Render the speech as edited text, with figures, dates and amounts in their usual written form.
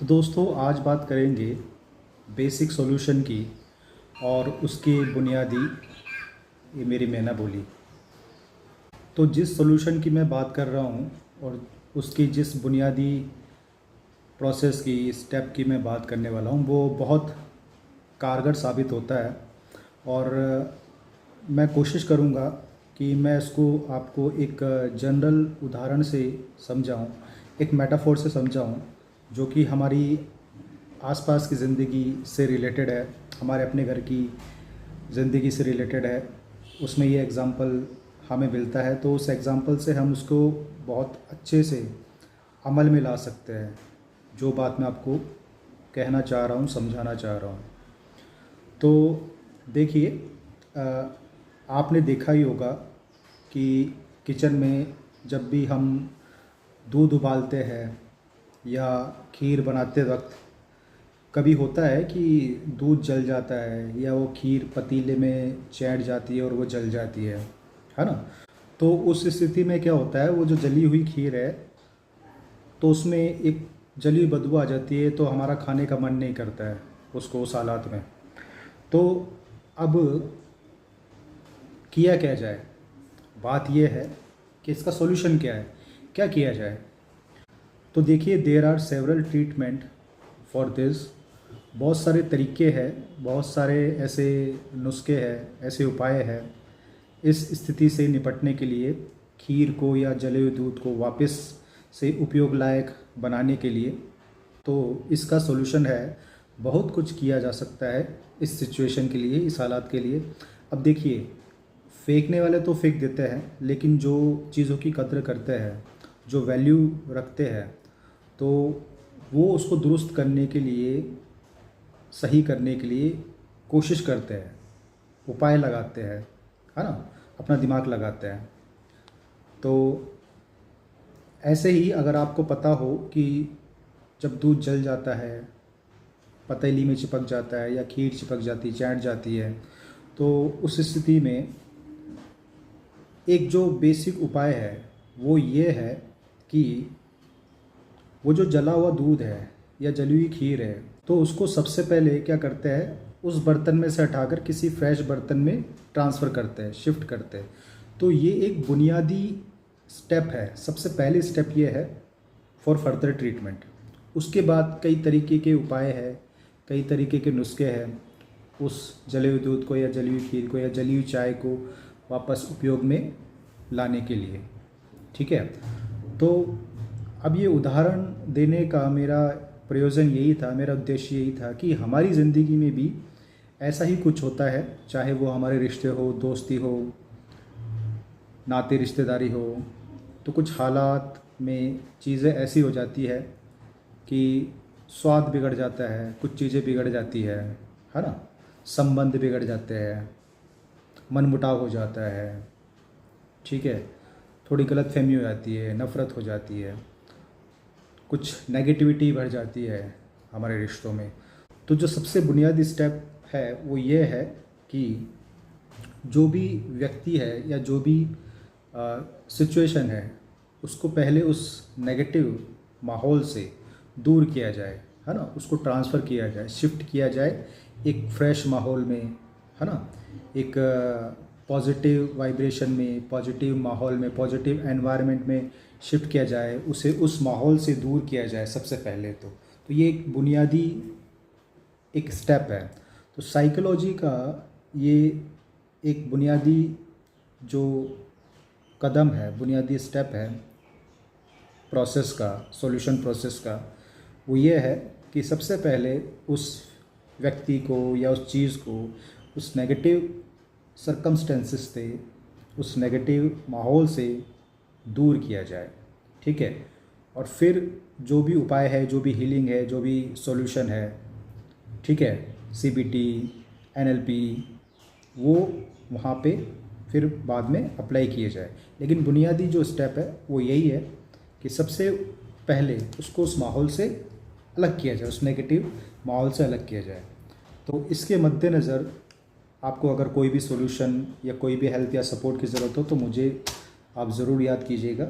तो दोस्तों आज बात करेंगे बेसिक सॉल्यूशन की और उसकी बुनियादी ये मेरी मैना बोली। तो जिस सॉल्यूशन की मैं बात कर रहा हूँ और उसकी जिस बुनियादी प्रोसेस की स्टेप की मैं बात करने वाला हूँ वो बहुत कारगर साबित होता है। और मैं कोशिश करूँगा कि मैं इसको आपको एक जनरल उदाहरण से समझाऊँ, एक मेटाफोर से समझाऊँ जो कि हमारी आसपास की ज़िंदगी से रिलेटेड है, हमारे अपने घर की ज़िंदगी से रिलेटेड है। उसमें ये एग्ज़ाम्पल हमें मिलता है तो उस एग्ज़ाम्पल से हम उसको बहुत अच्छे से अमल में ला सकते हैं, जो बात मैं आपको कहना चाह रहा हूँ, समझाना चाह रहा हूँ। तो देखिए, आपने देखा ही होगा कि किचन में जब भी हम दूध उबालते हैं या खीर बनाते वक्त कभी होता है कि दूध जल जाता है या वो खीर पतीले में चैट जाती है और वो जल जाती है ना। तो उस स्थिति में क्या होता है, वो जो जली हुई खीर है तो उसमें एक जली हुई बदबू आ जाती है, तो हमारा खाने का मन नहीं करता है उसको उस हालात में। तो अब किया क्या जाए, बात यह है कि इसका सॉल्यूशन क्या है, क्या किया जाए। तो देखिए, there are several treatment for this. बहुत सारे तरीके हैं, बहुत सारे ऐसे नुस्खे हैं, ऐसे उपाय हैं इस स्थिति से निपटने के लिए, खीर को या जले हुए दूध को वापस से उपयोग लायक बनाने के लिए। तो इसका सॉल्यूशन है, बहुत कुछ किया जा सकता है इस सिचुएशन के लिए, इस हालात के लिए। अब देखिए, फेंकने वाले तो फेंक देते हैं, लेकिन जो चीज़ों की कद्र करते हैं, जो वैल्यू रखते हैं, तो वो उसको दुरुस्त करने के लिए, सही करने के लिए कोशिश करते हैं, उपाय लगाते हैं, है ना, अपना दिमाग लगाते हैं। तो ऐसे ही अगर आपको पता हो कि जब दूध जल जाता है, पतीली में चिपक जाता है या खीर चिपक जाती, चैट जाती है, तो उस स्थिति में एक जो बेसिक उपाय है वो ये है कि वो जो जला हुआ दूध है या जली हुई खीर है, तो उसको सबसे पहले क्या करते हैं, उस बर्तन में से हटाकर किसी फ्रेश बर्तन में ट्रांसफ़र करते हैं, शिफ्ट करते हैं। तो ये एक बुनियादी स्टेप है, सबसे पहले स्टेप ये है फॉर फर्दर ट्रीटमेंट। उसके बाद कई तरीके के उपाय हैं, कई तरीके के नुस्खे हैं उस जले हुए दूध को या जली हुई खीर को या जली हुई चाय को वापस उपयोग में लाने के लिए। ठीक है, तो अब ये उदाहरण देने का मेरा प्रयोजन यही था, मेरा उद्देश्य यही था कि हमारी ज़िंदगी में भी ऐसा ही कुछ होता है, चाहे वो हमारे रिश्ते हो, दोस्ती हो, नाते रिश्तेदारी हो। तो कुछ हालात में चीज़ें ऐसी हो जाती है कि स्वाद बिगड़ जाता है, कुछ चीज़ें बिगड़ जाती है ना, संबंध बिगड़ जाते हैं, मनमुटाव हो जाता है, ठीक है, थोड़ी गलतफहमी हो जाती है, नफ़रत हो जाती है, कुछ नेगेटिविटी बढ़ जाती है हमारे रिश्तों में। तो जो सबसे बुनियादी स्टेप है वो ये है कि जो भी व्यक्ति है या जो भी सिचुएशन है, उसको पहले उस नेगेटिव माहौल से दूर किया जाए, है ना, उसको ट्रांसफ़र किया जाए, शिफ्ट किया जाए एक फ्रेश माहौल में, है ना, एक पॉजिटिव वाइब्रेशन में, पॉजिटिव माहौल में, पॉजिटिव एनवायरनमेंट में शिफ्ट किया जाए, उसे उस माहौल से दूर किया जाए सबसे पहले। तो ये एक बुनियादी एक स्टेप है। तो साइकोलॉजी का ये एक बुनियादी जो कदम है, बुनियादी स्टेप है प्रोसेस का, सॉल्यूशन प्रोसेस का, वो ये है कि सबसे पहले उस व्यक्ति को या उस चीज़ को उस नेगेटिव सर्कमस्टेंसेस से, उस नेगेटिव माहौल से दूर किया जाए। ठीक है, और फिर जो भी उपाय है, जो भी हीलिंग है, जो भी सॉल्यूशन है, ठीक है, CBT, NLP, वो वहाँ पे फिर बाद में अप्लाई किए जाए। लेकिन बुनियादी जो स्टेप है वो यही है कि सबसे पहले उसको उस माहौल से अलग किया जाए, उस नेगेटिव माहौल से अलग किया जाए। तो इसके मद्देनज़र आपको अगर कोई भी सॉल्यूशन या कोई भी हेल्प या सपोर्ट की ज़रूरत हो तो मुझे आप ज़रूर याद कीजिएगा।